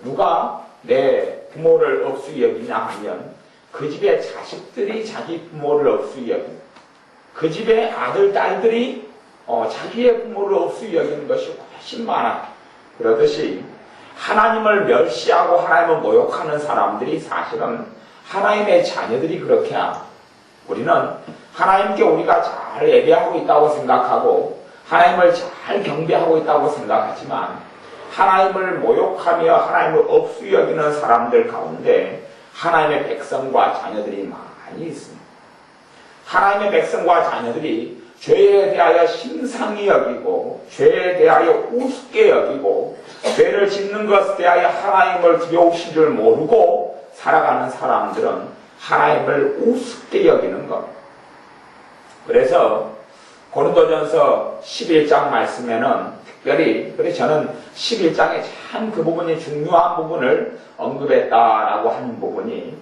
누가 내 부모를 억수히 여기냐 하면 그 집의 자식들이 자기 부모를 억수히 여기고 그 집의 아들, 딸들이 자기의 부모를 억수히 여기는 것이 훨씬 많아. 그러듯이 하나님을 멸시하고 하나님을 모욕하는 사람들이 사실은 하나님의 자녀들이 그렇게 합니다. 우리는 하나님께 우리가 잘 예배하고 있다고 생각하고 하나님을 잘 경배하고 있다고 생각하지만 하나님을 모욕하며 하나님을 억수히 여기는 사람들 가운데 하나님의 백성과 자녀들이 많이 있습니다. 하나님의 백성과 자녀들이 죄에 대하여 심상히 여기고 죄에 대하여 우습게 여기고 죄를 짓는 것에 대하여 하나님을 두려우신 줄 모르고 살아가는 사람들은 하나님을 우습게 여기는 것. 그래서 고린도전서 11장 말씀에는 특별히 그래서 저는 11장에 참 그 부분이 중요한 부분을 언급했다라고 하는 부분이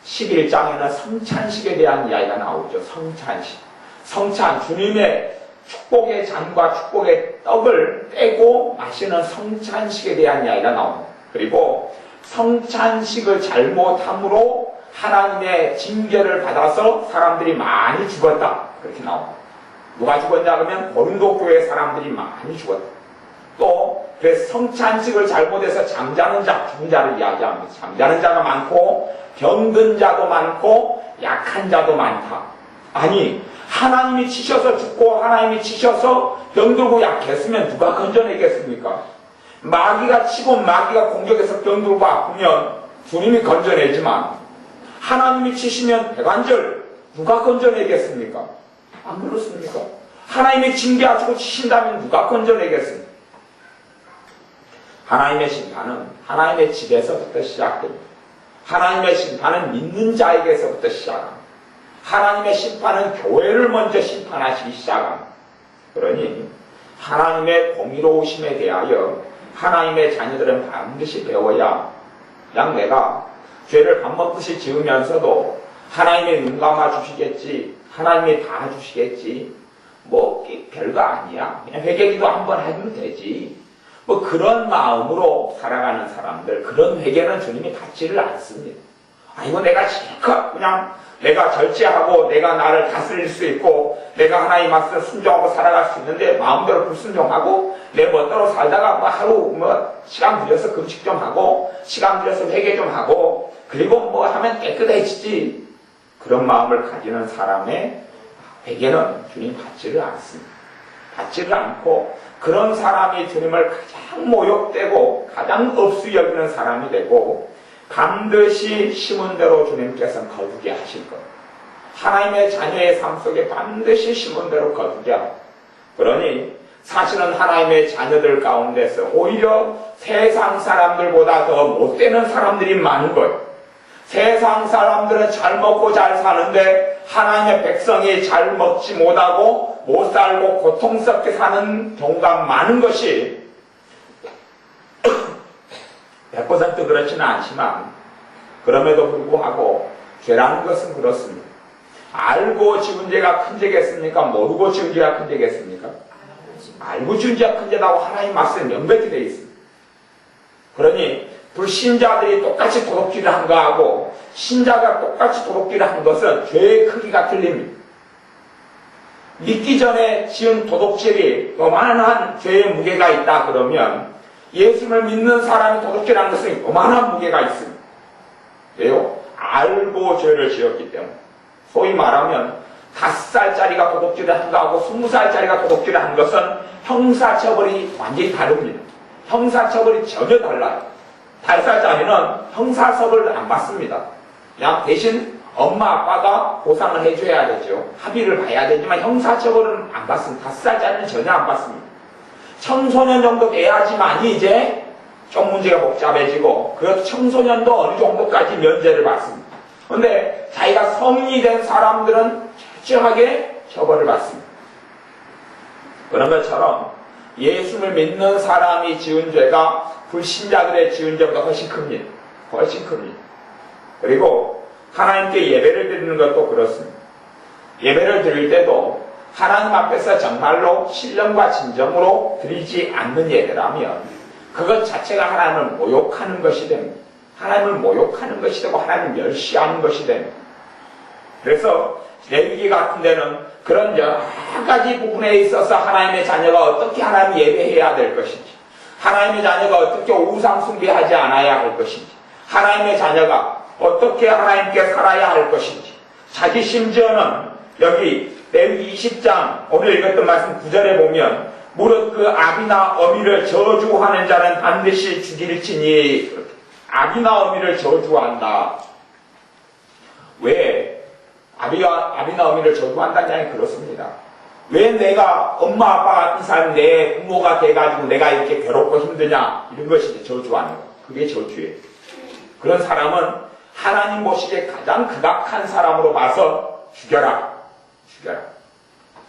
11장에는 성찬식에 대한 이야기가 나오죠. 성찬식. 성찬, 주님의 축복의 잔과 축복의 떡을 떼고 마시는 성찬식에 대한 이야기가 나옵니다. 그리고 성찬식을 잘못함으로 하나님의 징계를 받아서 사람들이 많이 죽었다. 그렇게 나옵니다. 누가 죽었냐 그러면 고린도 교회 사람들이 많이 죽었다. 또 그래서 성찬식을 잘못해서 잠자는 자, 죽은 자를 이야기합니다. 잠자는 자가 많고 병든 자도 많고 약한 자도 많다. 아니 하나님이 치셔서 죽고 하나님이 치셔서 병들고 약했으면 누가 건져내겠습니까? 마귀가 치고 마귀가 공격해서 병들고 아프면 주님이 건져내지만 하나님이 치시면 백관절 누가 건져내겠습니까? 안 그렇습니까? 하나님이 징계하시고 치신다면 누가 건져내겠습니까? 하나님의 심판은 하나님의 집에서부터 시작됩니다. 하나님의 심판은 믿는 자에게서부터 시작합니다. 하나님의 심판은 교회를 먼저 심판하시기 시작합니다. 그러니 하나님의 공의로우심에 대하여 하나님의 자녀들은 반드시 배워야 그냥 내가 죄를 밥 먹듯이 지으면서도 하나님이 눈 감아 주시겠지, 하나님이 다 주시겠지, 뭐 별거 아니야, 그냥 회개기도 한번 하면 되지, 뭐 그런 마음으로 살아가는 사람들, 그런 회개는 주님이 받지를 않습니다. 아이고 내가 실컷 그냥 내가 절제하고 내가 나를 다스릴 수 있고 내가 하나님 말씀 순종하고 살아갈 수 있는데 마음대로 불순종하고 내 멋대로 살다가 뭐 하루 시간 들여서 금식 좀 하고 시간 들여서 회개 좀 하고 그리고 뭐 하면 깨끗해지지, 그런 마음을 가지는 사람의 회개는 주님 받지를 않습니다. 받지를 않고 그런 사람이 주님을 가장 모욕되고 가장 없이 여기는 사람이 되고 반드시 심은 대로 주님께서는 거두게 하실 것. 하나님의 자녀의 삶 속에 반드시 심은 대로 거두게 하고, 그러니 사실은 하나님의 자녀들 가운데서 오히려 세상 사람들보다 더 못되는 사람들이 많은 거예요. 세상 사람들은 잘 먹고 잘 사는데 하나님의 백성이 잘 먹지 못하고 못 살고 고통스럽게 사는 경우가 많은 것이 100% 그렇지는 않지만 그럼에도 불구하고 죄라는 것은 그렇습니다. 알고 지은 죄가 큰 죄겠습니까? 모르고 지은 죄가 큰 죄겠습니까? 알고 지은 죄가 큰 죄라고 하나님 말씀에 명백히 되어 있습니다. 그러니 불신자들이 똑같이 도둑질을 한 거하고 신자가 똑같이 도둑질을 한 것은 죄의 크기가 틀립니다. 믿기 전에 지은 도둑질이 요만한 죄의 무게가 있다 그러면 예수를 믿는 사람이 도둑질한 것은 요만한 무게가 있습니다. 왜요? 알고 죄를 지었기 때문에. 소위 말하면 5살짜리가 도둑질을 한 거하고 20살짜리가 도둑질을 한 것은 형사처벌이 완전히 다릅니다. 형사처벌이 전혀 달라요. 5살짜리는 형사처벌을 안 받습니다. 그냥 대신 엄마 아빠가 보상을 해줘야 되죠. 합의를 봐야 되지만 형사처벌은 안 받습니다. 5살짜리는 전혀 안 받습니다. 청소년 정도 돼야지만이 이제 좀 문제가 복잡해지고 그 청소년도 어느 정도까지 면제를 받습니다. 그런데 자기가 성인이 된 사람들은 철저하게 처벌을 받습니다. 그런 것처럼 예수를 믿는 사람이 지은 죄가 불신자들의 지은 죄보다 훨씬 큽니다. 훨씬 큽니다. 그리고 하나님께 예배를 드리는 것도 그렇습니다. 예배를 드릴 때도 하나님 앞에서 정말로 신령과 진정으로 드리지 않는 예배라면 그것 자체가 하나님을 모욕하는 것이 됩니다. 하나님을 모욕하는 것이 되고 하나님을 멸시하는 것이 됩니다. 그래서 레위기 같은 데는 그런 여러 가지 부분에 있어서 하나님의 자녀가 어떻게 하나님을 예배해야 될 것인지, 하나님의 자녀가 어떻게 우상 숭배하지 않아야 할 것인지, 하나님의 자녀가 어떻게 하나님께 살아야 할 것인지, 자기 심지어는 여기 레위기 20장 오늘 읽었던 말씀 9절에 보면 무릇 그 아비나 어미를 저주하는 자는 반드시 죽일지니, 아비나 어미를 저주한다. 왜 아비나 어미를 저주한다는 양이 그렇습니다. 왜 내가 엄마 아빠 같은 사람 내 부모가 돼가지고 내가 이렇게 괴롭고 힘드냐, 이런 것이 저주하는 거. 그게 저주예요. 그런 사람은 하나님 보시기에 가장 극악한 사람으로 봐서 죽여라.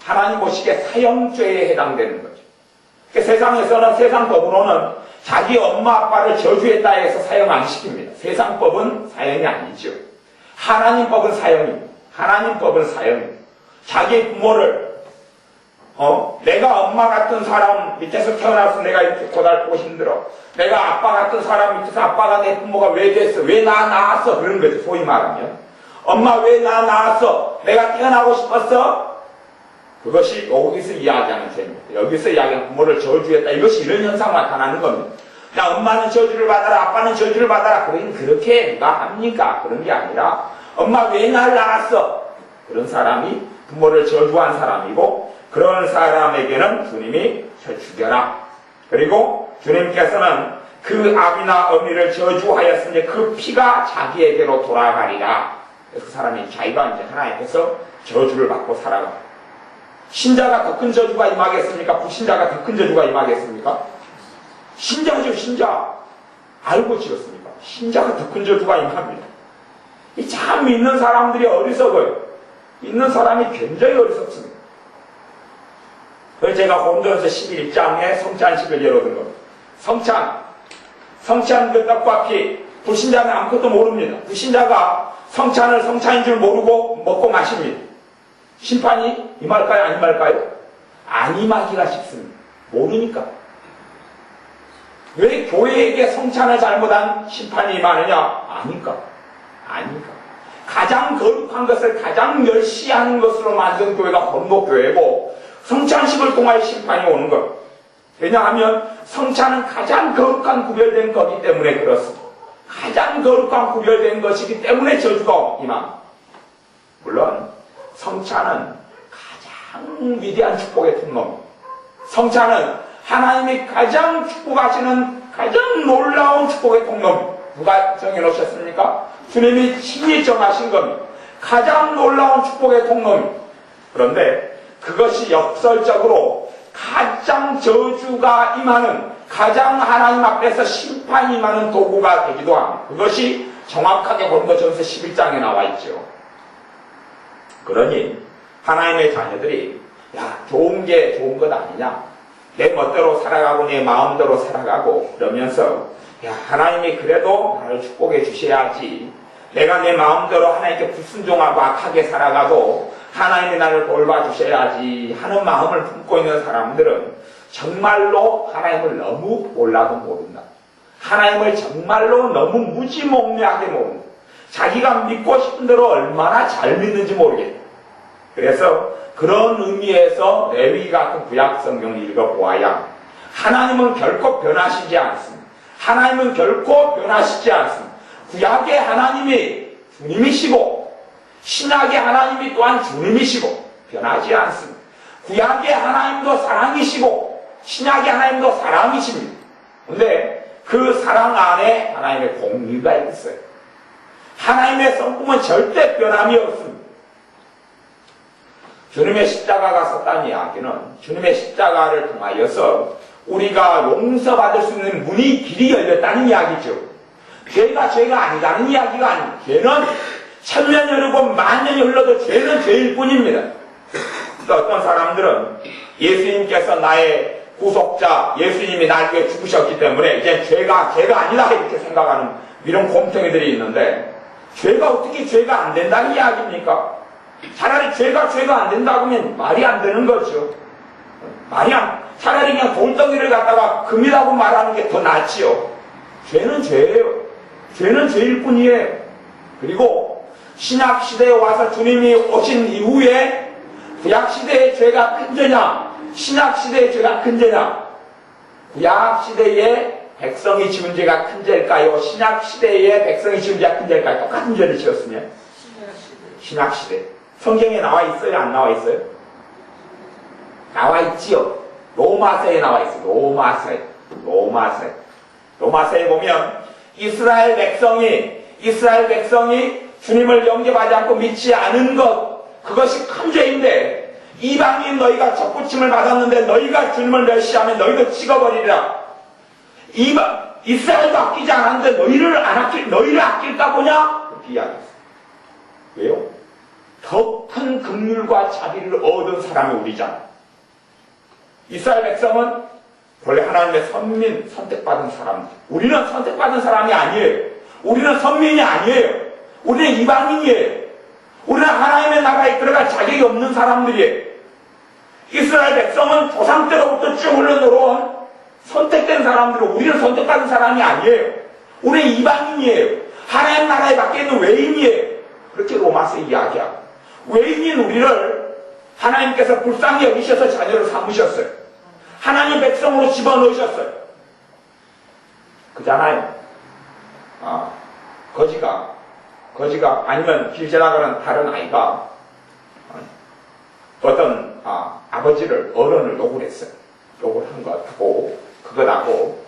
하나님 보시기에 사형죄에 해당되는 거죠. 그러니까 세상에서는, 세상 법으로는 자기 엄마 아빠를 저주했다 해서 사형 안 시킵니다. 세상 법은 사형이 아니죠. 하나님 법은 사형입니다. 하나님 법은 사형입니다. 자기 부모를 내가 엄마 같은 사람 밑에서 태어나서 내가 이렇게 고달프고 힘들어. 내가 아빠 같은 사람 밑에서 아빠가 내 부모가 왜 됐어? 왜 나 낳았어? 그런 거죠. 소위 말하면. 엄마 왜 나 낳았어? 내가 태어나고 싶었어? 그것이 여기서 이야기하는 셈입니다. 여기서 이야기하는 부모를 저주했다. 이것이 이런 현상 나타나는 겁니다. 야, 엄마는 저주를 받아라. 아빠는 저주를 받아라. 그렇게 누가 합니까? 그런 게 아니라 엄마 왜 날 낳았어? 그런 사람이 부모를 저주한 사람이고, 그런 사람에게는 주님이 죽여라. 그리고 주님께서는 그 아비나 어미를 저주하였으니 그 피가 자기에게로 돌아가리라. 그래서 그 사람이 자기가 이제 하나님께서 저주를 받고 살아가. 신자가 더 큰 저주가 임하겠습니까? 불신자가 더 큰 저주가 임하겠습니까? 신자죠, 신자. 알고 지었습니까? 신자가 더 큰 저주가 임합니다. 이 참 믿는 사람들이 어리석어요. 믿는 사람이 굉장히 어리석습니다. 그래서 제가 혼전서 11장에 성찬식을 열어둔 겁니다. 성찬 그 떡과 피, 불신자는 아무것도 모릅니다. 불신자가 성찬을 성찬인 줄 모르고 먹고 마십니다. 심판이 임할까요? 안 임할까요? 안 임하기가 쉽습니다. 모르니까. 왜 교회에게 성찬을 잘못한 심판이 임하느냐? 아니까. 가장 거룩한 것을 가장 멸시하는 것으로 만든 교회가 헌목교회고, 성찬식을 통하여 심판이 오는 것. 왜냐하면 성찬은 가장 거룩한 구별된 거기 때문에 그렇습니다. 가장 거룩한 구별된 것이기 때문에 저주가 임합니다. 물론 성찬은 가장 위대한 축복의 통로입니다. 성찬은 하나님이 가장 축복하시는 가장 놀라운 축복의 통로입니다. 누가 정해놓으셨습니까? 주님이 친히 정하신 겁니다. 가장 놀라운 축복의 통로입니다. 그런데 그것이 역설적으로 가장 저주가 임하는, 가장 하나님 앞에서 심판이 임하는 도구가 되기도 합니다. 그것이 정확하게 고린도전서 11장에 나와 있죠. 그러니 하나님의 자녀들이 좋은 게 좋은 것 아니냐, 내 멋대로 살아가고 내 마음대로 살아가고 그러면서 하나님이 그래도 나를 축복해 주셔야지, 내가 내 마음대로 하나님께 불순종하고 악하게 살아가도 하나님이 나를 돌봐주셔야지 하는 마음을 품고 있는 사람들은 정말로 하나님을 너무 몰라도 모른다. 하나님을 정말로 너무 무지몽매하게 모른다. 자기가 믿고 싶은 대로 얼마나 잘 믿는지 모르겠다. 그래서 그런 의미에서 레위기 같은 구약 성경을 읽어보아야 하나님은 결코 변하시지 않습니다. 하나님은 결코 변하시지 않습니다. 구약의 하나님이 주님이시고 신약의 하나님이 또한 주님이시고 변하지 않습니다. 구약의 하나님도 사랑이시고 신약의 하나님도 사랑이십니다. 그런데 그 사랑 안에 하나님의 공의가 있어요. 하나님의 성품은 절대 변함이 없습니다. 주님의 십자가가 섰다는 이야기는 주님의 십자가를 통하여서 우리가 용서받을 수 있는 문이 길이 열렸다는 이야기죠. 죄가 아니다는 이야기가 아닙니다. 죄는 천년이 흐르고 만년이 흘러도 죄는 죄일 뿐입니다. 어떤 사람들은 예수님께서 나의 구속자, 예수님이 나를 위해 죽으셨기 때문에 이제 죄가 아니다 이렇게 생각하는 이런 곰탱이들이 있는데, 죄가 어떻게 죄가 안 된다는 이야기입니까? 차라리 죄가 안 된다고 하면 말이 안 되는 거죠. 차라리 그냥 돌덩이를 갖다가 금이라고 말하는 게 더 낫지요. 죄는 죄예요. 죄는 죄일 뿐이에요. 그리고 신약시대에 와서 주님이 오신 이후에 구약시대의 죄가 큰 죄냐, 신약시대의 죄가 큰 죄냐, 구약시대의 백성이 지은 죄가 큰 죄일까요? 신약시대의 백성이 지은 죄가 큰 죄일까요? 똑같은 죄를 지었으면? 신약시대. 성경에 나와 있어요? 안 나와 있어요? 나와 있지요. 로마서에 나와 있어요. 로마서에 보면 이스라엘 백성이 주님을 영접하지 않고 믿지 않은 것, 그것이 큰 죄인데, 이방인 너희가 적부침을 받았는데 너희가 주님을 멸시하면 너희도 찍어버리리라. 이스라엘도 아끼지 않았는데 너희를 아낄까 보냐? 그렇게 이야기했어요. 왜요? 더 큰 긍휼과 자비를 얻은 사람이 우리잖아. 이스라엘 백성은 원래 하나님의 선택받은 사람들. 우리는 선택받은 사람이 아니에요. 우리는 선민이 아니에요. 우리는 이방인이에요. 우리는 하나님의 나라에 들어갈 자격이 없는 사람들이에요. 이스라엘 백성은 조상 때로부터 쭉 흘러내려온 선택된 사람들은, 우리는 선택받은 사람이 아니에요. 우리는 이방인이에요. 하나님 나라에 밖에 있는 외인이에요. 그렇게 로마서 이야기하고, 외인인 우리를 하나님께서 불쌍히 여기셔서 자녀로 삼으셨어요. 하나님 백성으로 집어넣으셨어요. 그잖아요. 거지가 아니면 길 지나가는 다른 아이가 어떤 아버지를, 어른을 욕을 했어요. 욕을 한 것하고 그것하고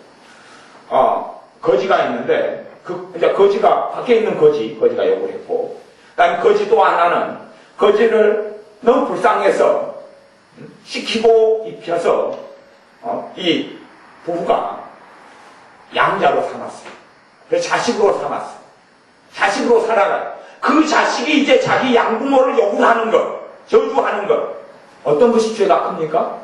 거지가 있는데 이제 거지가 밖에 있는 거지가 욕을 했고, 그다음에 거지 또 하나는 거지를 너무 불쌍해서 시키고 입혀서 이 부부가 양자로 삼았어요. 그래서 자식으로 삼았어요. 자식으로 살아가요. 그 자식이 이제 자기 양부모를 욕을 하는 것, 저주하는 것, 어떤 것이 죄가 큽니까?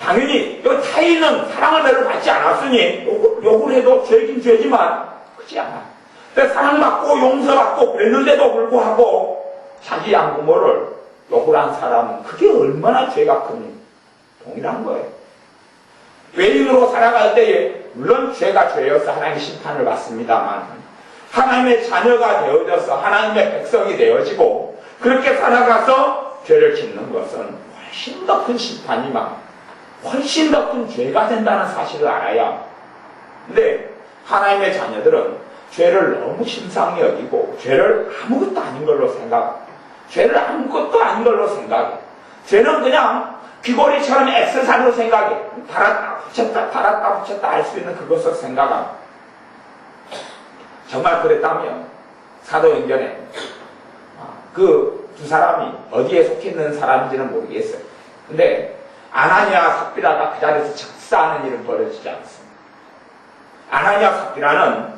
당연히 타인은 사랑을 별로 받지 않았으니 욕을 해도 죄긴 죄지만 크지 않아. 근데 사랑받고 용서받고 그랬는데도 불구하고 자기 양부모를 욕을 한 사람은 그게 얼마나 죄가 큽니까? 동일한 거예요. 외인으로 살아갈 때에 물론 죄가 죄여서 하나님의 심판을 받습니다만, 하나님의 자녀가 되어져서 하나님의 백성이 되어지고 그렇게 살아가서 죄를 짓는 것은 훨씬 더 큰 심판이만, 훨씬 더 큰 죄가 된다는 사실을 알아야. 근데 하나님의 자녀들은 죄를 너무 심상히 여기고 죄를 아무것도 아닌 걸로 생각해. 죄는 그냥 귀고리처럼 액세서리로 생각해. 달았다 붙였다 할 수 있는 그것을 생각합니다. 정말 그랬다면 사도행전에 그 두 사람이 어디에 속해 있는 사람인지는 모르겠어요. 근데 아나니아 삽비라가 그 자리에서 즉사하는 일은 벌어지지 않습니다. 아나니아 삽비라는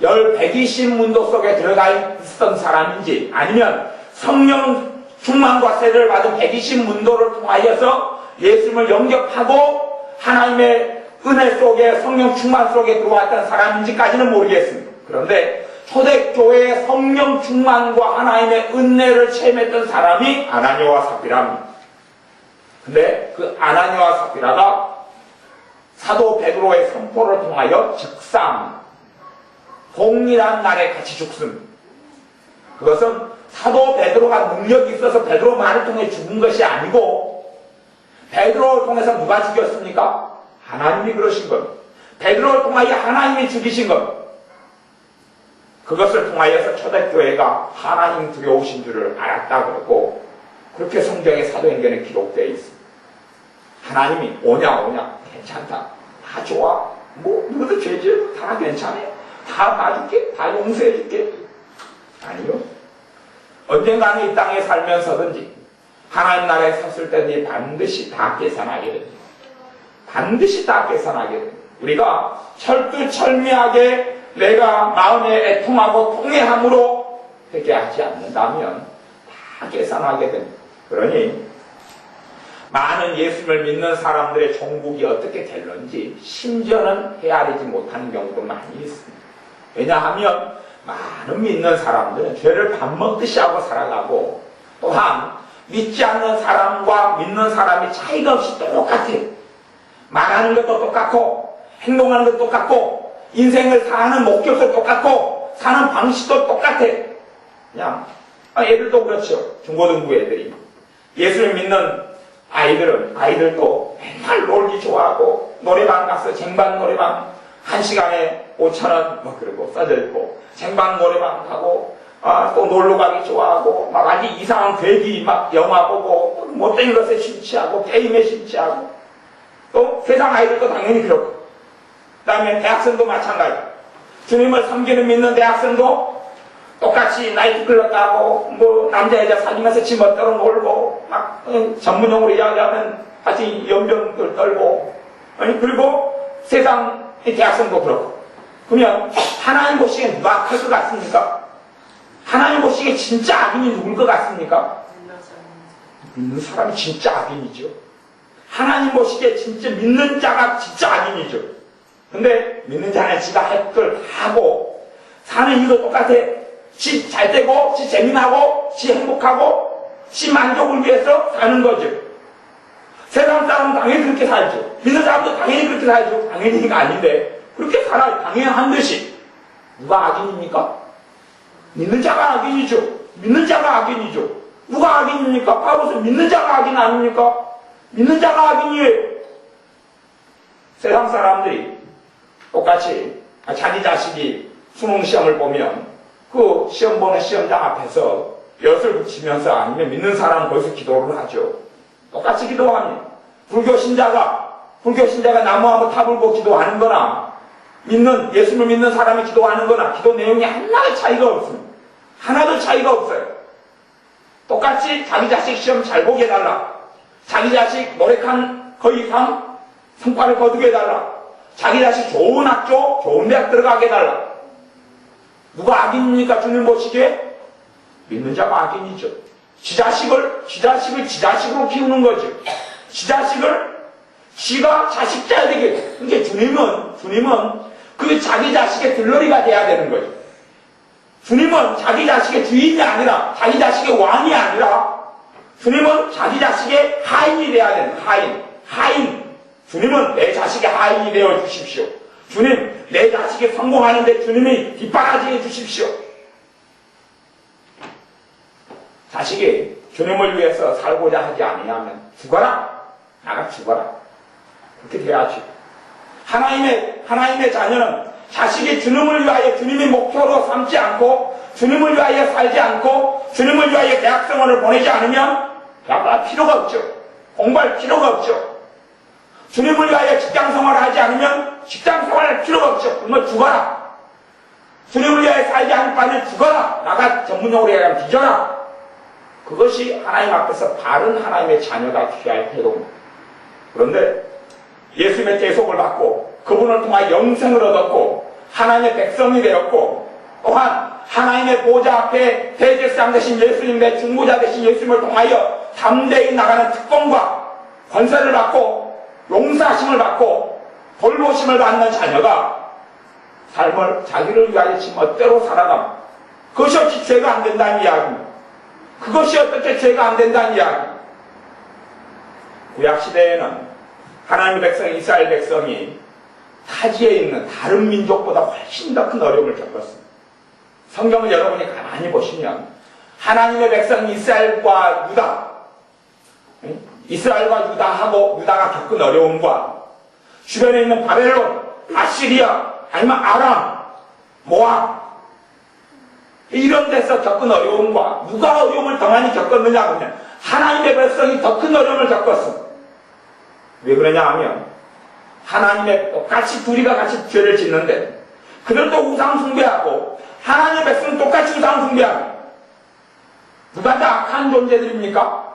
120문도 속에 들어가 있었던 사람인지, 아니면 성령 충만과 세례를 받은 120문도를 통하여서 예수님을 영접하고 하나님의 은혜 속에, 성령 충만 속에 들어왔던 사람인지까지는 모르겠습니다. 그런데 초대교회의 성령 충만과 하나님의 은혜를 체험했던 사람이 아나니아와 삽비라입니다. 근데 그 아나니아와 삽비라가 사도 베드로의 선포를 통하여 즉사합니다. 동일한 날에 같이 죽습니다. 그것은 사도 베드로가 능력이 있어서 베드로 말을 통해 죽은 것이 아니고, 베드로를 통해서 누가 죽였습니까? 하나님이 그러신 것. 베드로를 통하여 하나님이 죽이신 것. 그것을 통하여서 초대교회가 하나님 두려우신 줄을 알았다 그러고, 그렇게 성경의 사도행전에 기록되어 있습니다. 하나님이 오냐 괜찮다, 다 좋아, 너도 죄지어도 다 괜찮아, 다 봐줄게, 다 용서해줄게. 아니요. 언젠가는 이 땅에 살면서든지 하나님 나라에 섰을 때는 반드시 다 계산하게 됩니다. 반드시 다 계산하게 됩니다. 우리가 철두철미하게 내가 마음에 애통하고 통회함으로 회개하지 않는다면 다 계산하게 됩니다. 그러니 많은 예수님을 믿는 사람들의 종국이 어떻게 될런지 심지어는 헤아리지 못하는 경우도 많이 있습니다. 왜냐하면 많은 믿는 사람들은 죄를 밥 먹듯이 하고 살아가고, 또한 믿지 않는 사람과 믿는 사람이 차이가 없이 똑같아. 말하는 것도 똑같고 행동하는 것도 똑같고 인생을 사는 목적도 똑같고 사는 방식도 똑같아. 그냥 애들도 그렇죠. 중고등부 애들이 예수를 믿는 아이들도 맨날 놀기 좋아하고 노래방 가서 쟁반 노래방 1시간에 5,000원 그러고 써들고 쟁반 노래방 가고 또 놀러 가기 좋아하고 막 아주 이상한 괴기 막 영화 보고 못된 것에 심취하고 게임에 심취하고 또 세상 아이들도 당연히 그렇고 그 다음에 대학생도 마찬가지. 주님을 섬기는 믿는 대학생도 똑같이 나이트클럽 가고 남자 여자 사귀면서 지 멋대로 놀고 막 전문용어로 이야기하면 아주 연병들 떨고 그리고 세상 대학생도 그렇고. 그러면 하나님 보시기에 누가 악할 것 같습니까? 하나님 보시기에 진짜 악인이 누굴 것 같습니까? 믿는 사람이 진짜 악인이죠. 하나님 보시기에 진짜 믿는 자가 진짜 악인이죠. 근데 믿는 자는 지가 할 걸 하고 사는 이유도 똑같아. 지 잘 되고 지 재미나고 지 행복하고 지 만족을 위해서 사는 거죠. 세상 사람은 당연히 그렇게 살죠. 믿는 사람도 당연히 그렇게 살죠. 당연히가 아닌데 그렇게 살아요. 당연한 듯이. 누가 악인입니까? 믿는 자가 악인이죠. 믿는 자가 악인이죠. 누가 악인입니까? 바로서 믿는 자가 악인 아닙니까? 믿는 자가 악인이에요. 세상 사람들이 똑같이 자기 자식이 수능시험을 보면 그 시험 보는 시험장 앞에서 엿을 붙이면서 아니면 믿는 사람은 거기서 기도를 하죠. 똑같이 기도합니다. 불교 신자가 나무 한번 타불고 기도하는 거나 예수를 믿는 사람이 기도하는 거나 기도 내용이 하나도 차이가 없습니다. 하나도 차이가 없어요. 똑같이 자기 자식 시험 잘 보게 해달라. 자기 자식 노력한 그 이상 성과를 거두게 해달라. 자기 자식 좋은 학교, 좋은 대학 들어가게 해달라. 누가 악인입니까? 주님 보시기에? 믿는 자가 악인이죠. 지 자식을 지 자식으로 키우는 거죠. 지 자식을 지가 자식자야 되겠죠. 그러니까 주님은 그 자기 자식의 들러리가 돼야 되는 거죠. 주님은 자기 자식의 주인이 아니라, 자기 자식의 왕이 아니라, 주님은 자기 자식의 하인이 돼야 되는 하인. 주님은 내 자식의 하인이 되어 주십시오. 주님, 내 자식이 성공하는데 주님이 뒷바라지해 주십시오. 자식이 주님을 위해서 살고자 하지 아니하면 죽어라. 나가 죽어라. 그렇게 돼야지. 하나님의 자녀는 자식이 주님을 위하여 주님의 목표로 삼지 않고 주님을 위하여 살지 않고 주님을 위하여 대학생활을 보내지 않으면 대학갈 필요가 없죠. 공부할 필요가 없죠. 주님을 위하여 직장생활을 하지 않으면 직장생활할 필요가 없죠. 그러면 죽어라. 주님을 위하여 살지 않을 바는 죽어라. 나가 전문용어로 얘기하면 뒤져라. 그것이 하나님 앞에서 바른 하나님의 자녀가 취할 태도입니다. 그런데 예수님의 대속을 받고 그분을 통하여 영생을 얻었고 하나님의 백성이 되었고 또한 하나님의 보좌 앞에 대제사장 되신 예수님, 내 중보자 되신 예수님을 통하여 담대히 나가는 특권과 권세를 받고 용서하심을 받고 돌보심을 받는 자녀가 삶을 자기를 위하여 지 멋대로 살아갑니다. 그것이 어찌 죄가 안 된다는 이야기입니다. 그것이 어떻게 죄가 안 된다는 이야기입니다. 구약시대에는 하나님의 백성 이스라엘 백성이 타지에 있는 다른 민족보다 훨씬 더 큰 어려움을 겪었습니다. 성경을 여러분이 가만히 보시면 하나님의 백성 이스라엘과 유다하고 유다가 겪은 어려움과 주변에 있는 바벨론, 아시리아, 아니면 아람, 모압 이런 데서 겪은 어려움과 누가 어려움을 더 많이 겪었느냐 하면 하나님의 백성이 더 큰 어려움을 겪었습니다. 왜 그러냐 하면 하나님의 똑같이 둘이가 같이 죄를 짓는데 그들도 우상 숭배하고 하나님의 백성은 똑같이 우상 숭배합니다. 누가 다 악한 존재들입니까?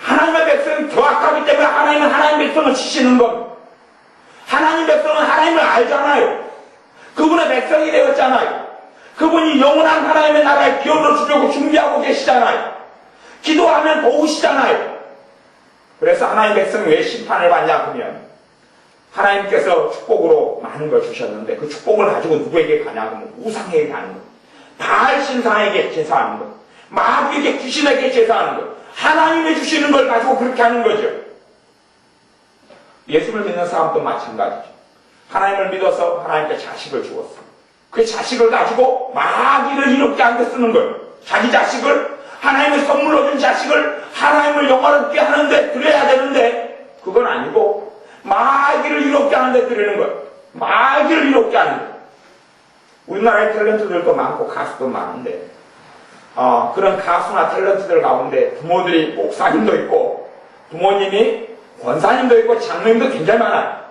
하나님의 백성이 더 악하기 때문에 하나님은 하나님의 백성을 치시는 겁니다. 하나님의 백성은 하나님을 알잖아요. 그분의 백성이 되었잖아요. 그분이 영원한 하나님의 나라에 기업을 주려고 준비하고 계시잖아요. 기도하면 도우시잖아요. 그래서 하나님의 백성이 왜 심판을 받냐 하면 하나님께서 축복으로 많은 걸 주셨는데 그 축복을 가지고 누구에게 가냐 하면 우상에게 가는 것, 바알 신상에게 제사하는 것, 마귀에게 귀신에게 제사하는 것, 하나님이 주시는 걸 가지고 그렇게 하는 거죠. 예수를 믿는 사람도 마찬가지죠. 하나님을 믿어서 하나님께 자식을 주었어요. 그 자식을 가지고 마귀를 이롭게 하는 데 쓰는 거예요. 자기 자식을, 하나님의 선물로 준 자식을 하나님을 영화롭게 하는데 드려야 되는데 그건 아니고 마귀를 이롭게 하는 데 드리는 거예요. 마귀를 이롭게 하는 거예요. 우리나라에 탤런트들도 많고 가수도 많은데 그런 가수나 탤런트들 가운데 부모들이 목사님도 있고 부모님이 권사님도 있고 장로님도 굉장히 많아요.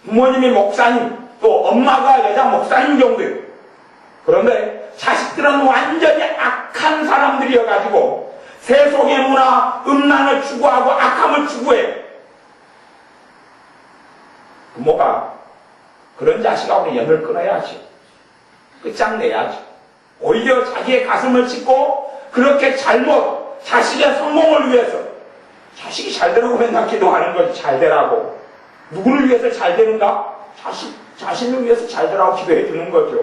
부모님이 목사님, 또 엄마가 여자 목사님 경우도 있고. 그런데 자식들은 완전히 악한 사람들이어가지고 세속의 문화, 음란을 추구하고 악함을 추구해요. 부모가 그런 자식하고는 연을 끊어야지. 끝장내야지. 오히려 자기의 가슴을 찢고 그렇게 자식의 성공을 위해서 자식이 잘 되라고 맨날 기도하는 거지. 잘 되라고. 누구를 위해서 잘 되는가? 자신을 위해서 잘 되라고 기도해 주는 거죠.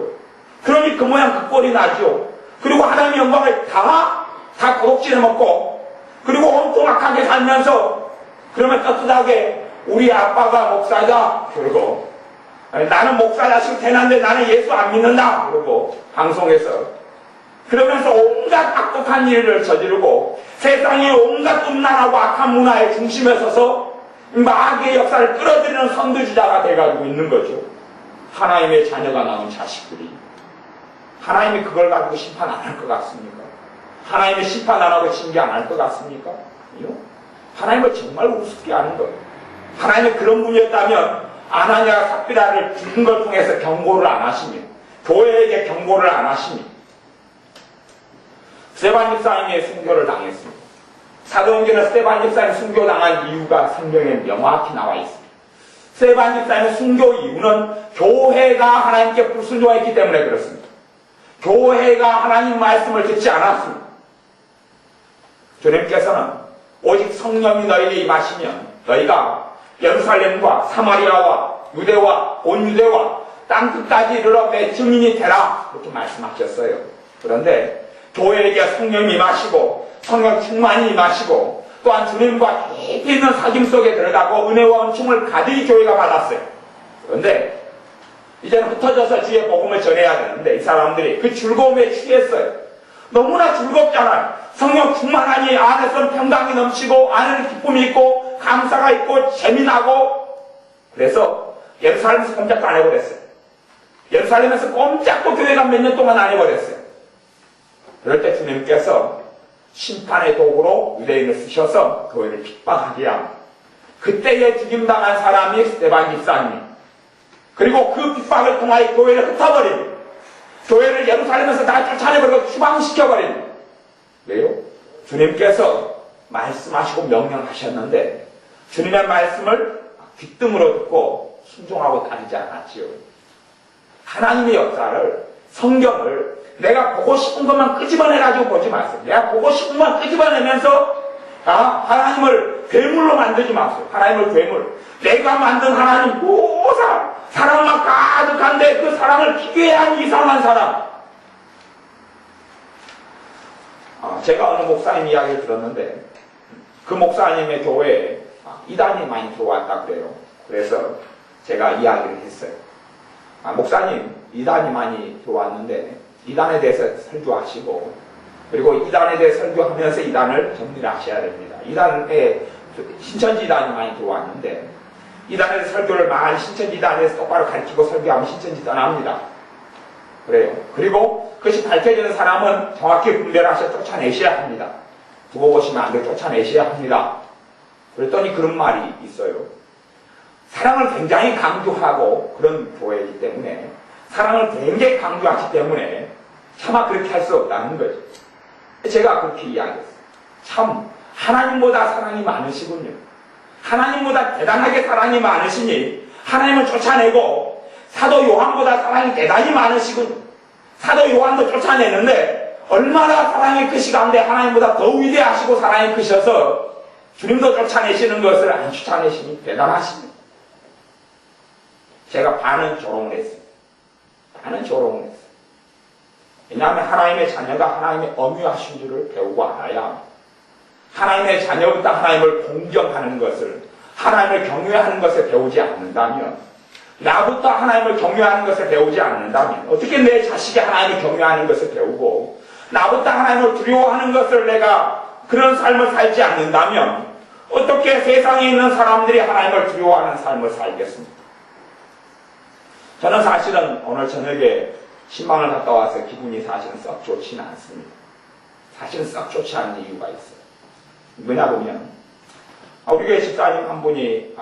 그러니 그 모양 그 꼴이 나죠. 그리고 하나님의 영광을 다 고독지를 먹고 그리고 온통 악하게 살면서 그러면 떳떳하게 우리 아빠가 목사다. 그러고 나는 목사 자식 되는데 나는 예수 안 믿는다. 그러고 방송에서 그러면서 온갖 악독한 일을 저지르고 세상의 온갖 음란하고 악한 문화의 중심에 서서 마귀의 역사를 끌어들이는 선두주자가 돼가지고 있는 거죠. 하나님의 자녀가 나온 자식들이 하나님이 그걸 가지고 심판 안 할 것 같습니까? 하나님이 심판 안 하고 징계 안 할 것 같습니까? 아니요. 하나님을 정말 우습게 하는 거예요. 하나님이 그런 분이었다면 아나니아가 삽비라를 죽은 걸 통해서 경고를 안 하시며 교회에게 경고를 안 하시며 스데반 집사님의 순교를 당했습니다. 사도행전에 스데반 집사님 순교당한 이유가 성경에 명확히 나와 있습니다. 스데반 집사님의 순교 이유는 교회가 하나님께 불순종했기 때문에 그렇습니다. 교회가 하나님 말씀을 듣지 않았습니다. 주님께서는 오직 성령이 너희에게 임하시면 너희가 예루살렘과 사마리아와 유대와 온 유대와 땅끝까지 이르러 내 증인이 되라 그렇게 말씀하셨어요. 그런데 교회에게 성령이 임하시고 성령 충만이 임하시고 또한 주님과 깊이 있는 사귐 속에 들어가고 은혜와 은총을 가득히 교회가 받았어요. 그런데 이제는 흩어져서 주의 복음을 전해야 되는데 이 사람들이 그 즐거움에 취했어요. 너무나 즐겁잖아요. 성령 충만하니 안에서는 평강이 넘치고 안에는 기쁨이 있고 감사가 있고 재미나고 그래서 예루살렘에서 꼼짝도 안 해버렸어요. 예루살렘에서 꼼짝도 교회가 몇 년 동안 안 해버렸어요. 그럴 때 주님께서 심판의 도구로 유대인을 쓰셔서 교회를 핍박하게 합니다. 그때에 죽임당한 사람이 스데반 집사님 그리고 그 핍박을 통하여 교회를 흩어버립니다. 교회를 예루살렘에서 다 쫓아내버리고 추방시켜버립니다. 왜요? 주님께서 말씀하시고 명령하셨는데 주님의 말씀을 귀뜸으로 듣고 순종하고 따르지 않았지요. 하나님의 역사를 성경을 내가 보고 싶은 것만 끄집어내가지고 보지 마세요. 내가 보고 싶은 것만 끄집어내면서 하나님을 괴물로 만들지 마세요. 하나님을 괴물. 내가 만든 하나님 사랑만 가득한데 그 사랑을 기괴한 이상한 사람. 제가 어느 목사님 이야기를 들었는데 그 목사님의 교회에 이단이 많이 들어왔다 그래요. 그래서 제가 이야기를 했어요. 목사님 이단이 많이 들어왔는데 이단에 대해서 설교하시고 그리고 이단에 대해 설교하면서 이단을 정리를 하셔야 됩니다. 이단에 신천지 이단이 많이 들어왔는데 이단에서 설교를 많이 신천지 이단에서 똑바로 가르치고 설교하면 신천지 떠납니다. 그래요. 그리고 그것이 밝혀지는 사람은 정확히 분별을 하셔 쫓아내셔야 합니다. 두고 보시면 안 돼. 쫓아내셔야 합니다. 그랬더니 그런 말이 있어요. 사랑을 굉장히 강조하고 그런 교회이기 때문에 사랑을 굉장히 강조하기 때문에 차마 그렇게 할 수 없다는 거죠. 제가 그렇게 이야기했어요. 참 하나님보다 사랑이 많으시군요. 하나님보다 대단하게 사랑이 많으시니 하나님을 쫓아내고 사도 요한보다 사랑이 대단히 많으시군요. 사도 요한도 쫓아내는데 얼마나 사랑이 크시간데 하나님보다 더 위대하시고 사랑이 크셔서 주님도 쫓아내시는 것을 안 쫓아내시니 대단하십니다. 제가 반은 조롱을 했어요. 반은 조롱을 했어요. 왜냐하면 하나님의 자녀가 하나님의 엄유하신 줄을 배우고 알아야 합니다. 하나님의 자녀부터 하나님을 공경하는 것을, 하나님을 경외하는 것을 배우지 않는다면, 나부터 하나님을 경외하는 것을 배우지 않는다면, 어떻게 내 자식이 하나님을 경외하는 것을 배우고, 나부터 하나님을 두려워하는 것을 내가 그런 삶을 살지 않는다면, 어떻게 세상에 있는 사람들이 하나님을 두려워하는 삶을 살겠습니까? 저는 사실은 오늘 저녁에 신방을 갔다 와서 기분이 사실은 썩 좋지는 않습니다. 사실은 썩 좋지 않은 이유가 있어요. 뭐냐 보면, 우리 교회 집사님 한 분이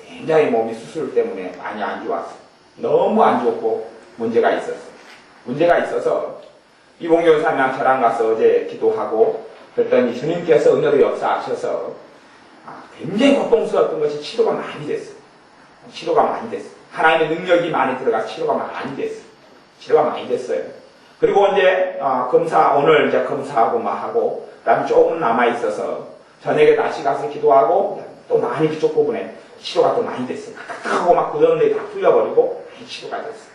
굉장히 몸이 수술 때문에 많이 안 좋았어요. 너무 안 좋고 문제가 있었어요. 문제가 있어서 이봉교 교사님랑 저랑 가서 어제 기도하고 그랬더니 주님께서 은혜로 역사하셔서 굉장히 고통스러웠던 것이 치료가 많이 됐어요. 치료가 많이 됐어요. 하나님의 능력이 많이 들어가서 치료가 많이 됐어요. 치료가 많이 됐어요. 그리고 이제 오늘 이제 검사하고 하고 그다음에 조금 남아있어서 저녁에 다시 가서 기도하고 또 많이 그쪽 부분에 치료가 또 많이 됐어요. 하고 막 굳은 데 다 풀려버리고 많이 치료가 됐어요.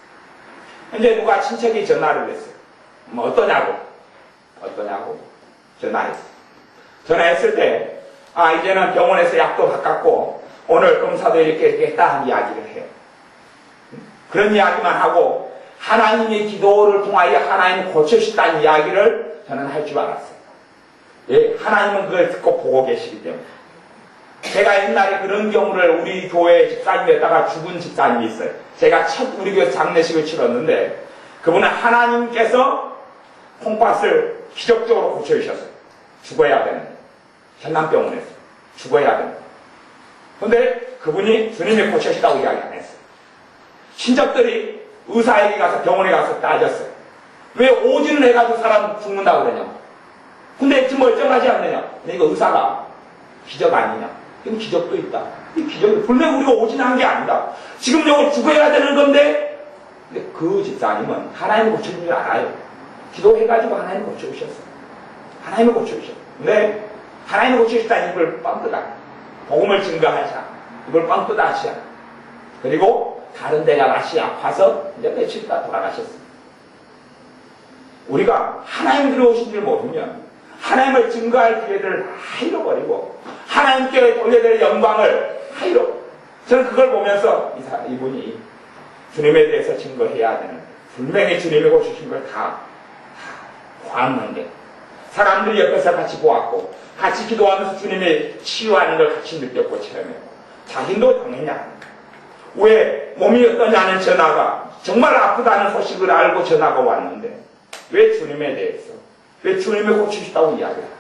이제 누가 친척이 전화를 했어요. 어떠냐고 전화했어요. 전화했을 때 이제는 병원에서 약도 바꿨고 오늘 검사도 이렇게 했다는 이야기를 해요. 그런 이야기만 하고 하나님의 기도를 통하여 하나님이 고쳐주셨다는 이야기를 저는 할 줄 알았어요. 예, 하나님은 그걸 듣고 보고 계시기 때문에. 제가 옛날에 그런 경우를 우리 교회 집사님에다가 죽은 집사님이 있어요. 제가 첫 우리 교회 장례식을 치렀는데 그분은 하나님께서 콩팥을 기적적으로 고쳐주셨어요. 죽어야 되는데. 현남병원에서 죽어야 되는데. 근데 그분이 주님이 고쳐주셨다고 이야기 안 했어요. 친척들이 의사에게 가서 병원에 가서 따졌어요. 왜 오진을 해가지고 사람 죽는다고 그러냐. 근데 지금 멀쩡하지 않느냐. 이거 의사가 기적 아니냐. 이건 기적도 있다. 이 기적이 분명히 우리가 오진한 게 아니다. 지금 여기 죽어야 되는 건데. 근데 그 집사님은 하나님을 고쳐준 줄 알아요. 기도해가지고 하나님을 고쳐주셨어요. 하나님을 고쳐주셨어요. 근데 하나님을 고쳐주셨다니 이걸 빵 뜯어. 복음을 증거하자. 이걸 빵 뜯어 하시자. 그리고 다른 데가 다시 아파서 이제 며칠 있다 돌아가셨습니다. 우리가 하나님 들어오신 줄 모르면 하나님을 증거할 기회를 다 잃어버리고 하나님께 돌려야 될 영광을 다 잃어. 저는 그걸 보면서 이분이 주님에 대해서 증거해야 되는데 분명히 주님이 고치신 걸 다 보았는데 사람들이 옆에서 같이 보았고 같이 기도하면서 주님이 치유하는 걸 같이 느꼈고 체험했고 자신도 당연히 아닙니다. 왜 몸이 어떠냐는 전화가 정말 아프다는 소식을 알고 전화가 왔는데 왜 주님에 대해서 왜 주님을 고치셨다고 이야기합니까?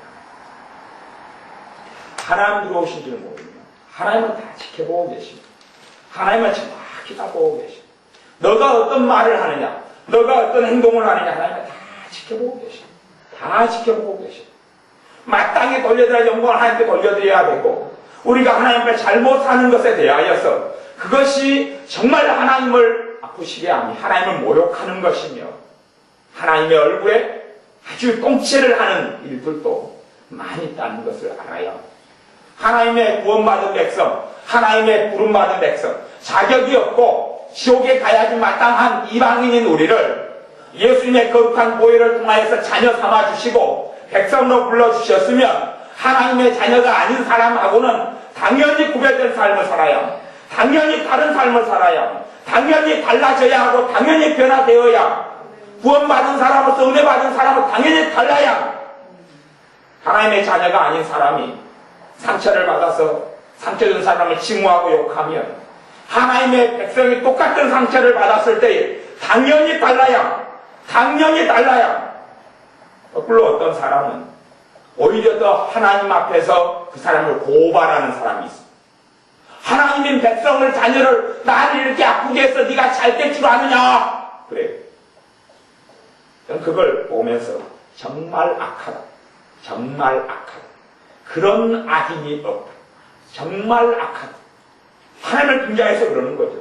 하나님 들어오신 줄 모르면 하나님은 다 지켜보고 계십니다. 하나님은 정확히 다 보고 계십니다. 너가 어떤 말을 하느냐 너가 어떤 행동을 하느냐 하나님은 다 지켜보고 계십니다. 다 지켜보고 계십니다. 마땅히 돌려드려야 영광을 하나님께 돌려드려야 되고 우리가 하나님께 잘못 사는 것에 대하여서 그것이 정말 하나님을 아프시게 하며 하나님을 모욕하는 것이며 하나님의 얼굴에 아주 똥치를 하는 일들도 많이 있다는 것을 알아요. 하나님의 구원받은 백성, 하나님의 부름받은 백성, 자격이 없고 지옥에 가야지 마땅한 이방인인 우리를 예수님의 거룩한 보혈을 통하여서 자녀 삼아주시고 백성으로 불러주셨으면 하나님의 자녀가 아닌 사람하고는 당연히 구별된 삶을 살아야 당연히 다른 삶을 살아야 당연히 달라져야 하고 당연히 변화되어야 구원받은 사람으로서 은혜받은 사람은 당연히 달라야 하나님의 자녀가 아닌 사람이 상처를 받아서 상처 준 사람을 징후하고 욕하면 하나님의 백성이 똑같은 상처를 받았을 때 당연히 달라야 거꾸로 어떤 사람은 오히려 더 하나님 앞에서 그 사람을 고발하는 사람이 있습니다. 하나님인 백성을 자녀를 나를 이렇게 아프게 해서 네가 잘 될 줄 아느냐 그래요. 저는 그걸 보면서 정말 악하다. 그런 악인이 없다. 정말 악하다. 하나님을 등장해서 그러는 거죠.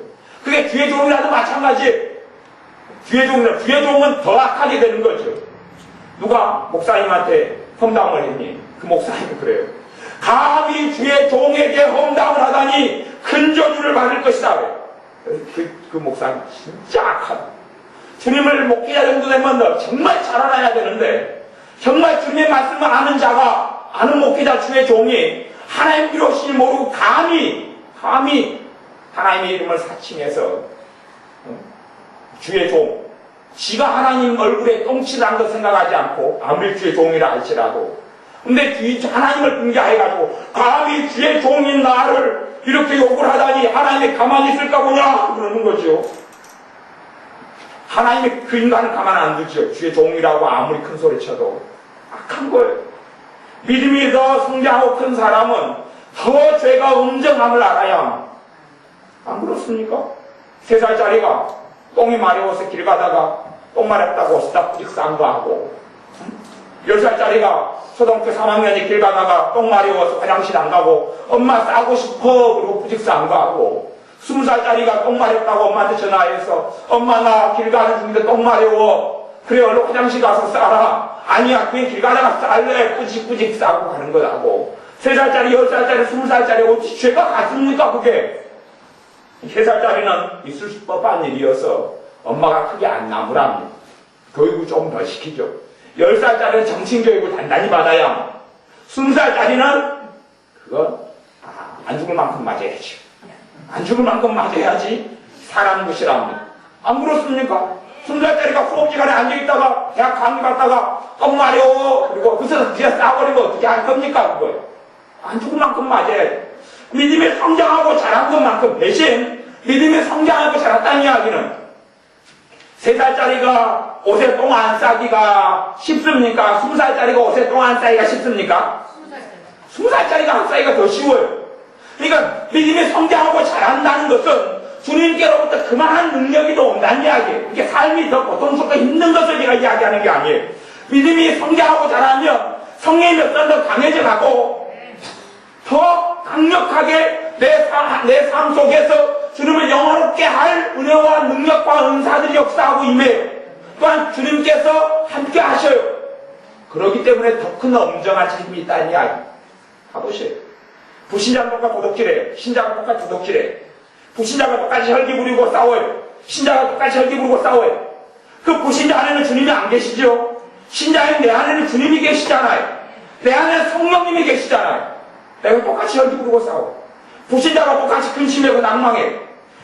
그게 뒤에 종이라도 마찬가지예요. 뒤에 종은 더 악하게 되는 거죠. 누가 목사님한테 험담을 했니? 그 목사님은 그래요. 감히 주의 종에게 험담을 하다니 큰 저주를 받을 것이다. 그 목사님 진짜 악하다. 주님을 목회자 정도 되면 너 정말 잘 알아야 되는데 정말 주님의 말씀을 아는 자가 아는 목회자 주의 종이 하나님 필요없이 모르고 감히 하나님의 이름을 사칭해서 주의 종, 지가 하나님 얼굴에 똥칠한 거 생각하지 않고 아무리 주의 종이라 할지라도 근데 하나님을 빙자해가지고 감히 주의 종인 나를 이렇게 욕을 하다니 하나님이 가만히 있을까 보냐 그러는 거죠. 하나님이 그 인간을 가만 안 두죠. 주의 종이라고 아무리 큰 소리 쳐도 악한 거예요. 믿음이 더 성장하고 큰 사람은 더 죄가 엄정함을 알아야 안 그렇습니까? 3살짜리가 똥이 마려워서 길 가다가 똥 마렵다고 쓰다 뿌직 싼 거 하고 10살짜리가 초등학교 3학년이 길 가다가 똥 마려워서 화장실 안 가고 엄마 싸고 싶어 그러고 뿌직 싼 거 하고 20살짜리가 똥 마렵다고 엄마한테 전화해서 엄마 나 길 가는 중인데 똥 마려워 그래 얼른 화장실 가서 싸라 아니야 그냥 길 가다가 쌀래 뿌직 싸고 가는 거라고 3살짜리 10살짜리 20살짜리 어찌 죄가 같습니까 그게 3살짜리는 있을 법한 일이어서 엄마가 크게 안 나무랍니다. 교육을 좀 더 시키죠. 10살짜리는 정신교육을 단단히 받아야 20살짜리는 그거 안 죽을 만큼 맞아야지. 안 죽을 만큼 맞아야지 사람 것이랍니다. 안 그렇습니까? 20살짜리가 수업시간에 앉아있다가 대학 강의 갔다가 똥 마려워 그리고 그래서 뒤에 싸버리면 어떻게 할 겁니까 그거요? 안 죽을 만큼 맞아야지. 믿음이 성장하고 자란 것만큼 대신 믿음이 성장하고 자랐다는 이야기는 3살짜리가 옷에 똥 안 싸기가 쉽습니까? 20살짜리가 옷에 똥 안 싸기가 쉽습니까? 20살짜리가 안 싸기가 더 쉬워요. 그러니까 믿음이 성장하고 자란다는 것은 주님께로부터 그만한 능력이 더 온다는 이야기예요. 이게 삶이 더 고통스럽고 힘든 것을 제가 이야기하는 게 아니에요. 믿음이 성장하고 자라면 성령이 몇 번 더 강해져가고 더 강력하게 내 삶 속에서 주님을 영화롭게 할 은혜와 능력과 은사들이 역사하고 임해요. 또한 주님께서 함께 하셔요. 그렇기 때문에 더 큰 엄정한 책임이 있다는 이야기. 가보세요. 불신자가 똑같이 도둑질해요. 신자가 똑같이 도둑질해요. 불신자가 똑같이 혈기 부리고 싸워요. 신자가 똑같이 혈기 부리고 싸워요. 그 불신자 안에는 주님이 안 계시죠? 신자인 내 안에는 주님이 계시잖아요. 내 안에는 성령님이 계시잖아요. 내가 똑같이 혈기 부리고 싸워. 불신자가 똑같이 근심하고 낭망해.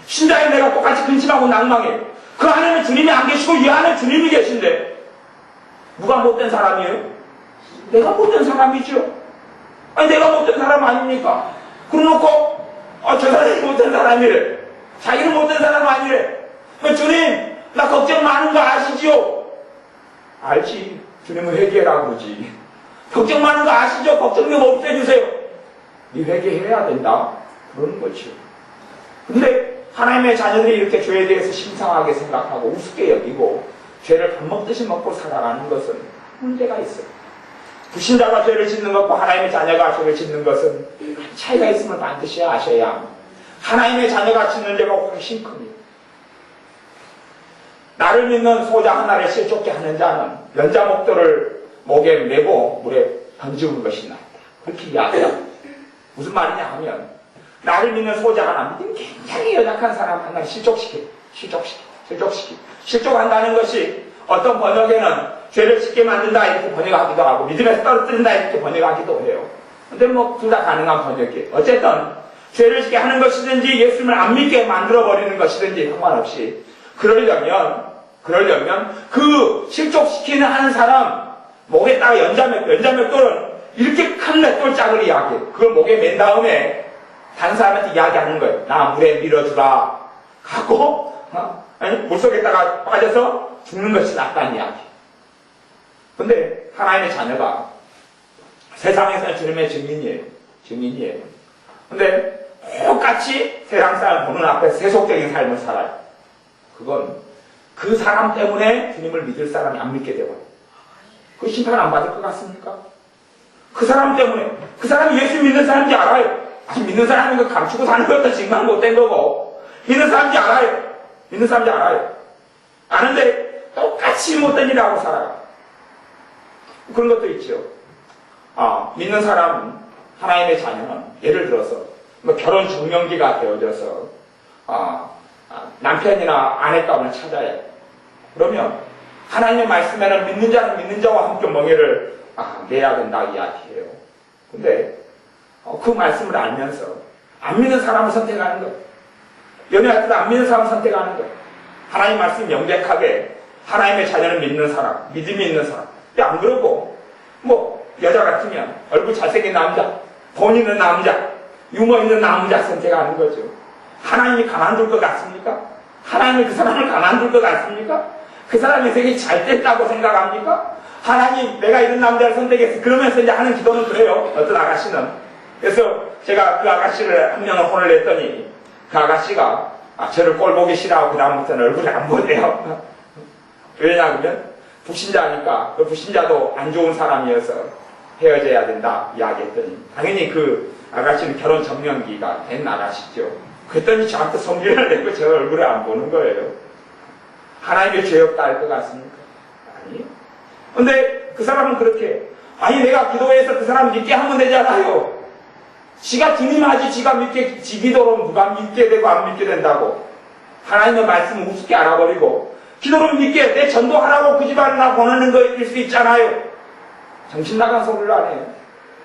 신자인 내가 똑같이 근심하고 낭망해. 그 안에는 주님이 안 계시고 이 안에 주님이 계신데 누가 못된 사람이에요? 내가 못된 사람이죠. 아니 내가 못된 사람 아닙니까? 그러놓고 저 사람이 못된 사람이래. 자기는 못된 사람 아니래. 주님 나 걱정 많은 거 아시죠? 알지. 주님은 회개라 그러지. 걱정 많은 거 아시죠? 걱정 좀 없애주세요. 네 회개해야 된다. 그러는 거죠. 근데 하나님의 자녀들이 이렇게 죄에 대해서 심상하게 생각하고 우습게 여기고 죄를 밥 먹듯이 먹고 살아가는 것은 문제가 있어요. 불신자가 죄를 짓는 것과 하나님의 자녀가 죄를 짓는 것은 차이가 있음을 반드시 아셔야 합니다. 하나님의 자녀가 짓는 죄가 훨씬 큽니다. 나를 믿는 소자 하나를 실족게 하는 자는 연자 목도를 목에 메고 물에 던지는 것이 낫다. 그렇게 이야기합니다. 무슨 말이냐 하면 나를 믿는 소자 하나, 믿음이 굉장히 연약한 사람 하나를 실족한다는 것이 어떤 번역에는 죄를 짓게 만든다 이렇게 번역하기도 하고 믿음에서 떨어뜨린다 이렇게 번역하기도 해요. 근데 둘 다 가능한 번역이에요. 어쨌든 죄를 짓게 하는 것이든지 예수님을 안 믿게 만들어버리는 것이든지 상관없이 그러려면 그 실족시키는 하는 사람 목에다가 연자맷돌은 이렇게 큰 맷돌짝을 이야기해. 그걸 목에 맨 다음에 다른 사람한테 이야기하는 거예요. 나 물에 밀어주라. 하고 물속에다가 빠져서 죽는 것이 낫다는 이야기. 근데 하나님의 자녀가 세상에서는 주님의 증인이에요. 근데 똑같이 세상 사람 보는 앞에 세속적인 삶을 살아요. 그건 그 사람 때문에 주님을 믿을 사람이 안 믿게 되고 그 심판 안 받을 것 같습니까? 그 사람 때문에 그 사람이 예수 믿는 사람인지 알아요. 믿는 사람인 거 감추고 사는 것도 증명 못된 거고 믿는 사람인지 알아요. 아는데 똑같이 못된 일을 하고 살아요. 그런 것도 있죠. 믿는 사람은 하나님의 자녀는 예를 들어서 결혼 정년기가 되어져서 남편이나 아내감을 찾아야 해요. 그러면 하나님의 말씀에는 믿는 자는 믿는 자와 함께 멍에를 내야 된다 이야기해요. 근데 그 말씀을 알면서 안 믿는 사람을 선택하는 것, 연애할 때도 안 믿는 사람을 선택하는 것, 하나님 말씀 명백하게 하나님의 자녀를 믿는 사람, 믿음이 있는 사람. 근데 안 그러고 뭐 여자 같으면 얼굴 잘생긴 남자, 돈 있는 남자, 유머 있는 남자 선택하는 거죠. 하나님이 가만둘 것 같습니까? 하나님이 그 사람을 가만둘 것 같습니까? 그 사람이 되게 잘 됐다고 생각합니까? 하나님, 내가 이런 남자를 선택했어. 그러면서 이제 하는 기도는 그래요. 어떤 아가씨는. 그래서 제가 그 아가씨를 한 명을 혼을 냈더니 그 아가씨가 저를 꼴 보기 싫어하고 그 다음부터는 얼굴을 안 보네요. 왜냐하면 불신자니까 그 불신자도 안 좋은 사람이어서 헤어져야 된다 이야기했더니 당연히 그 아가씨는 결혼 정년기가 된 아가씨죠. 그랬더니 저한테 성질을 내고 제 얼굴을 안 보는 거예요. 하나님의 죄 없다 할 것 같습니까? 아니요. 근데 그 사람은 그렇게 아니 내가 기도해서 그 사람 믿게 하면 되잖아요. 지가 주님하지 지가 믿게 지 기도로 누가 믿게 되고 안 믿게 된다고 하나님의 말씀을 우습게 알아버리고 기도로 믿게 내 전도하라고 그 집안을 나 보내는 거일 수 있잖아요. 정신 나간 소리를 안 해요.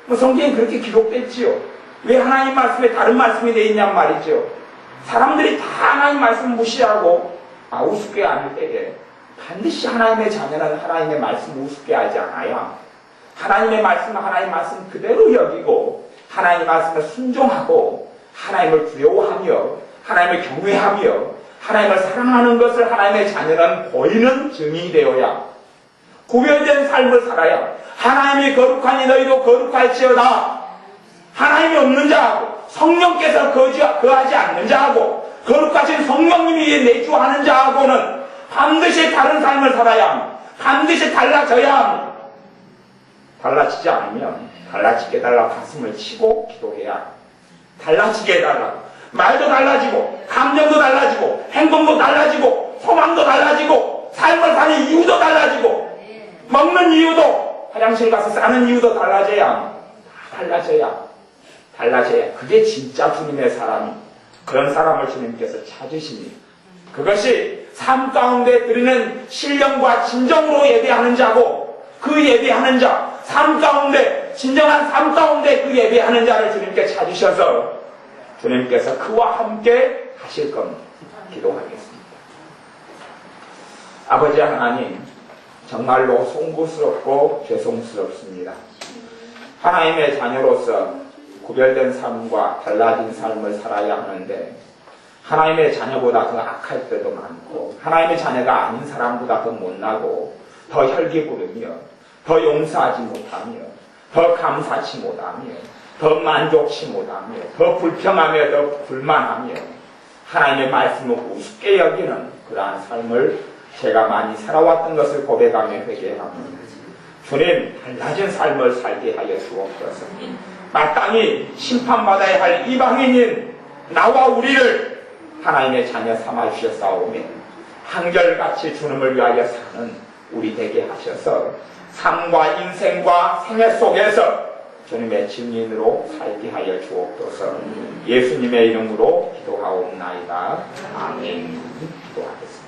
뭐 성경에 그렇게 기록됐지요. 왜 하나님 말씀에 다른 말씀이 돼 있냔 말이죠. 사람들이 다 하나님 말씀 무시하고 우습게 안을 때에 반드시 하나님의 자녀는 하나님의 말씀 우습게 하지 않아야 하나님의 말씀은 하나님의 말씀 그대로 여기고 하나님의 말씀에 순종하고 하나님을 두려워하며 하나님을 경외하며 하나님을 사랑하는 것을 하나님의 자녀는 보이는 증인이 되어야 구별된 삶을 살아야 하나님이 거룩하니 너희도 거룩할지어다. 하나님이 없는 자하고 성령께서 거하지 않는 자하고 거룩하신 성령님이 내주하는 자하고는 반드시 다른 삶을 살아야 합니다. 반드시 달라져야 합니다. 달라지지 않으면 달라지게 해달라 가슴을 치고 기도해야 합니다. 달라지게 해달라. 말도 달라지고 감정도 달라지고 행동도 달라지고 소망도 달라지고 삶을 사는 이유도 달라지고 먹는 이유도 화장실 가서 싸는 이유도 달라져야 달라져야 그게 진짜 주님의 사람이 그런 사람을 주님께서 찾으십니다. 그것이 삶 가운데 드리는 신령과 진정으로 예배하는 자고 그 예배하는 자 삶 가운데 진정한 삶 가운데 그 예배하는 자를 주님께 찾으셔서 주님께서 그와 함께 하실 겁니다. 기도하겠습니다. 아버지 하나님 정말로 송구스럽고 죄송스럽습니다. 하나님의 자녀로서 구별된 삶과 달라진 삶을 살아야 하는데 하나님의 자녀보다 더 악할 때도 많고 하나님의 자녀가 아닌 사람보다 더 못나고 더 혈기 부르며 더 용서하지 못하며 더 감사치 못하며 더 만족치 못하며 더 불평하며 더 불만하며 하나님의 말씀을 우습게 여기는 그러한 삶을 제가 많이 살아왔던 것을 고백하며 회개합니다. 주님 달라진 삶을 살게 하여 주옵소서. 마땅히 심판받아야 할 이방인인 나와 우리를 하나님의 자녀 삼아 주셨사오며 한결같이 주님을 위하여 사는 우리 되게 하셔서 삶과 인생과 생애 속에서 주님의 증인으로 살게 하여 주옵소서. 예수님의 이름으로 기도하옵나이다. 아멘. 기도하겠습니다.